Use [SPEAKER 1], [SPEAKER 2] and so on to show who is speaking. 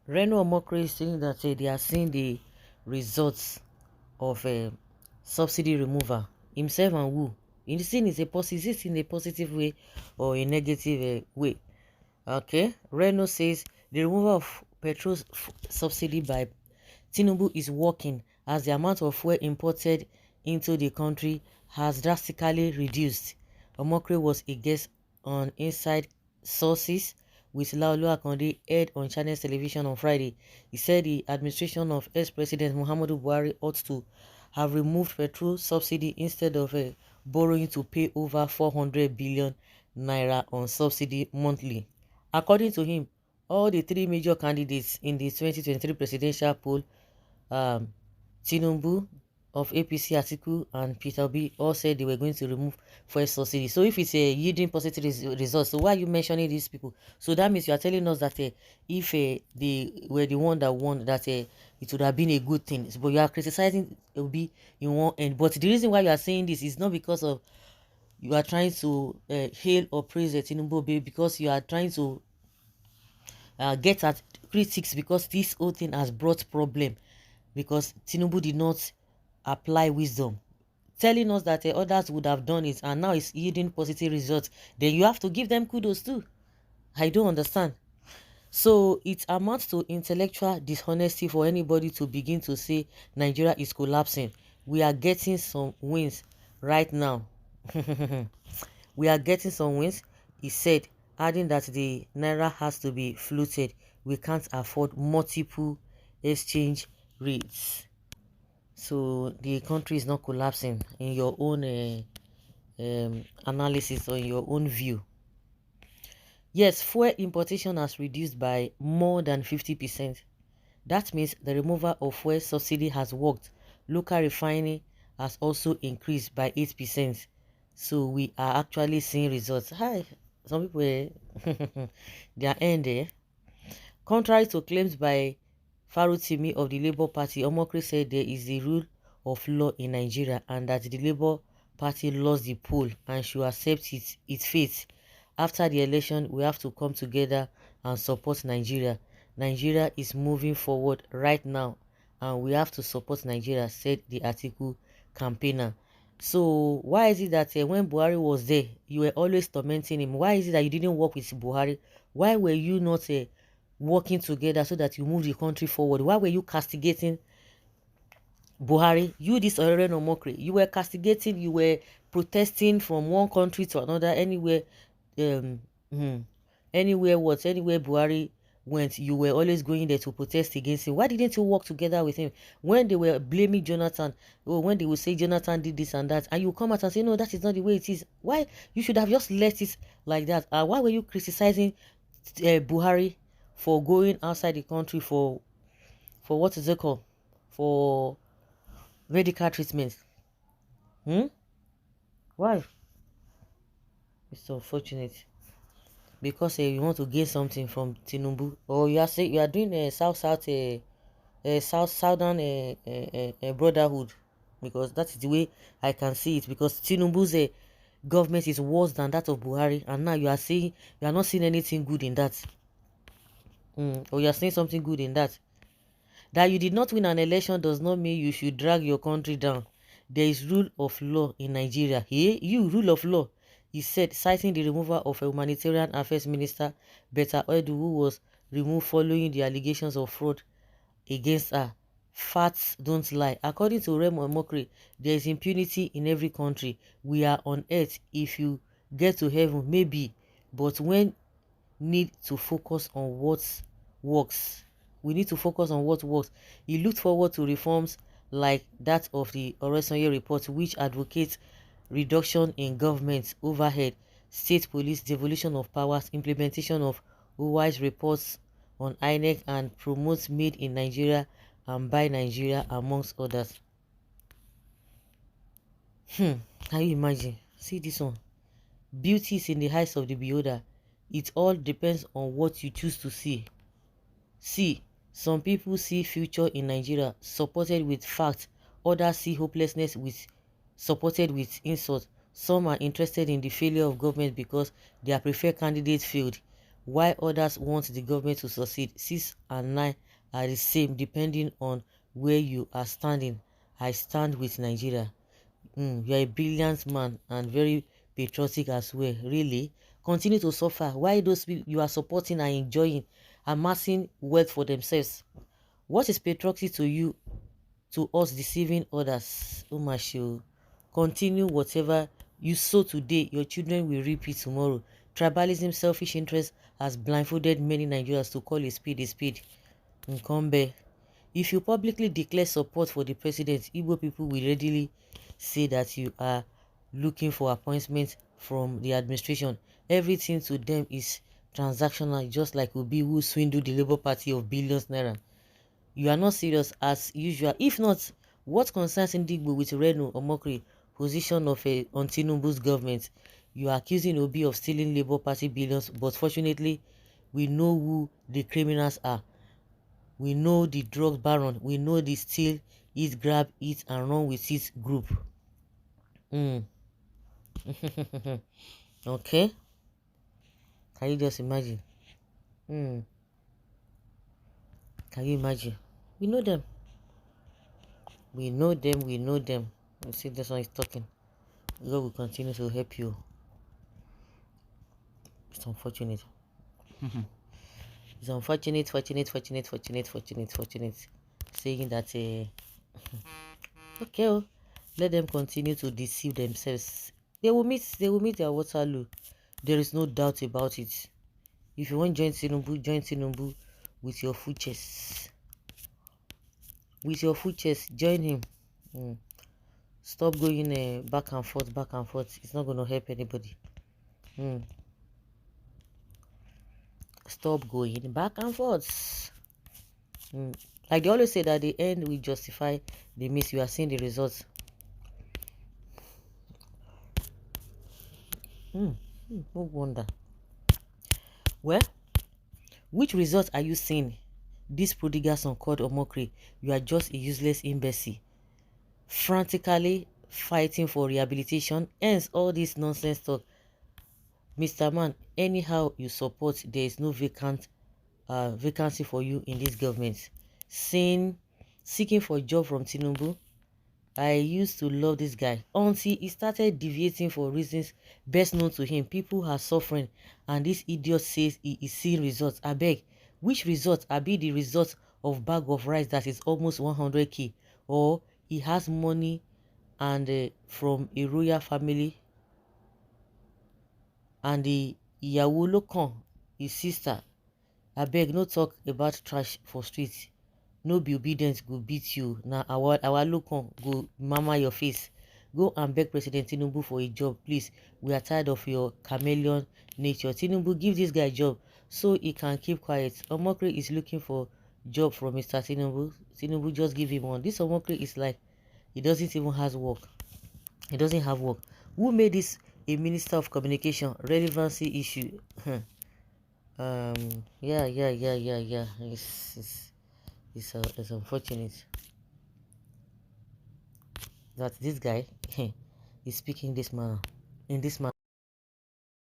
[SPEAKER 1] Reno Omokri is saying that they are seeing the results of subsidy removal. Himself and who? Is it in a positive way or a negative way? Okay. Reno says the removal of petrol subsidy by Tinubu is working as the amount of fuel imported into the country has drastically reduced. Omokri was a guest on Inside Sources with Laolu Akonde aired on Channels Television on Friday. He said the administration of ex-President Muhammadu Buhari ought to have removed petrol subsidy instead of borrowing to pay over 400 billion naira on subsidy monthly. According to him, all the three major candidates in the 2023 presidential poll, um, Tinubu of APC, Atiku, and Peter Obi all said they were going to remove fuel subsidy. So if it's a yielding positive result, so why are you mentioning these people? So that means you are telling us that if they were the one that won, that it would have been a good thing. But you are criticizing Obi in one end. But the reason why you are saying this is not because of you are trying to hail or praise Tinubu, because you are trying to get at critics, because this whole thing has brought problem because Tinubu did not apply wisdom, telling us that others would have done it and now it's yielding positive results. Then you have to give them kudos too. I don't understand. So it amounts to intellectual dishonesty for anybody to begin to say Nigeria is collapsing. We are getting some wins right now. We are getting some wins, he said, adding that the naira has to be floated. We can't afford multiple exchange rates. So the country is not collapsing in your own analysis or in your own view. Yes, fuel importation has reduced by more than 50%. That means the removal of fuel subsidy has worked. Local refining has also increased by 8%. So we are actually seeing results. Hi, some people, they are ending. Contrary to claims by Farutimi of the Labour Party, Omokri said there is the rule of law in Nigeria and that the Labour Party lost the poll and should accept its fate. After the election, we have to come together and support Nigeria. Nigeria is moving forward right now and we have to support Nigeria, said the article campaigner. So why is it that when Buhari was there, you were always tormenting him? Why is it that you didn't work with Buhari? Why were you not working together so that you move the country forward? Why were you castigating Buhari? You, this Oreren Omokri, you were castigating, you were protesting from one country to another, anywhere, um, anywhere Buhari went, you were always going there to protest against him. Why didn't you work together with him? When they were blaming Jonathan, or when they would say Jonathan did this and that, and you come out and say, no, that is not the way it is. Why? You should have just let it like that. Why were you criticizing Buhari for going outside the country for what is it called? For medical treatment? Why? It's unfortunate. Because you want to gain something from Tinubu, or you are saying you are doing a southern brotherhood, because that is the way I can see it. Because Tinubu's government is worse than that of Buhari, and now you are saying you are not seeing anything good in that, or you are saying something good in that. That you did not win an election does not mean you should drag your country down. There is rule of law in Nigeria. Hey, you, rule of law, he said, citing the removal of a humanitarian affairs minister, Betta Edu, who was removed following the allegations of fraud against her. Facts don't lie. According to Remo Omokri, there is impunity in every country. We are on earth. If you get to heaven, maybe. But when need to focus on what works. We need to focus on what works. He looked forward to reforms like that of the Oresonye report, which advocates reduction in government overhead, state police devolution of powers, implementation of wise reports on INEC, and promotes made in Nigeria and buy Nigeria, amongst others. Can you imagine? See this one. Beauty is in the eyes of the beholder. It all depends on what you choose to see. See, some people see future in Nigeria supported with facts. Others see hopelessness supported with insult. Some are interested in the failure of government because their preferred candidate failed. while others want the government to succeed. 6 and 9 are the same depending on where you are standing. I stand with Nigeria. You are a brilliant man and very patriotic as well. Really? Continue to suffer. Why those people you are supporting are enjoying, amassing wealth for themselves? What is patriotic to you, to us deceiving others? Oh my show. Continue whatever you sow today, your children will reap it tomorrow. Tribalism, selfish interest has blindfolded many Nigerians to call a speed a speed. Nkombe. If you publicly declare support for the president, Igbo people will readily say that you are looking for appointments from the administration. Everything to them is transactional, just like Obi who swindled the Labour Party of billions naira. You are not serious as usual. If not, what concerns Indigbo with Reno Omokri position of on Tinubu's government? You are accusing Obi of stealing Labour Party billions, but fortunately, we know who the criminals are. We know the drug baron. We know the steal it, grab it, and run with it group. Okay? Can you just imagine? Can you imagine? We know them. We know them. We know them. You see, this one is talking. God will continue to help you. It's unfortunate. It's unfortunate, fortunate. Saying that, okay, let them continue to deceive themselves. They will meet their Waterloo. There is no doubt about it. If you want to join Tinubu with your full chest. With your full chest, join him. Stop going back and forth. It's not going to help anybody. Stop going back and forth. Like they always say that the end will justify the means. You are seeing the results. No wonder. Well, which results are you seeing? This prodigal son called Omokri, you are just a useless imbecile, frantically fighting for rehabilitation. Hence all this nonsense talk. Mr. Man, anyhow you support, there is no vacancy for you in this government. Seeking for a job from Tinubu. I used to love this guy until he started deviating for reasons best known to him. People are suffering and this idiot says he is seeing results. I beg, which results? Are be the results of bag of rice that is almost 100k, or he has money and from a royal family, and the Iyawo Lokan, his sister. I beg, no talk about trash for streets. No be obedient go beat you. Now our Lokan go mama your face. Go and beg President Tinubu for a job, please. We are tired of your chameleon nature. Tinubu, give this guy a job so he can keep quiet. Omokri is looking for job from Mr. Tinubu. Tinubu, just give him one. This Omokri is like, he doesn't even have work. He doesn't have work. Who made this a minister of communication? Relevancy issue. Yeah. It's unfortunate that this guy is speaking this manner, in this manner.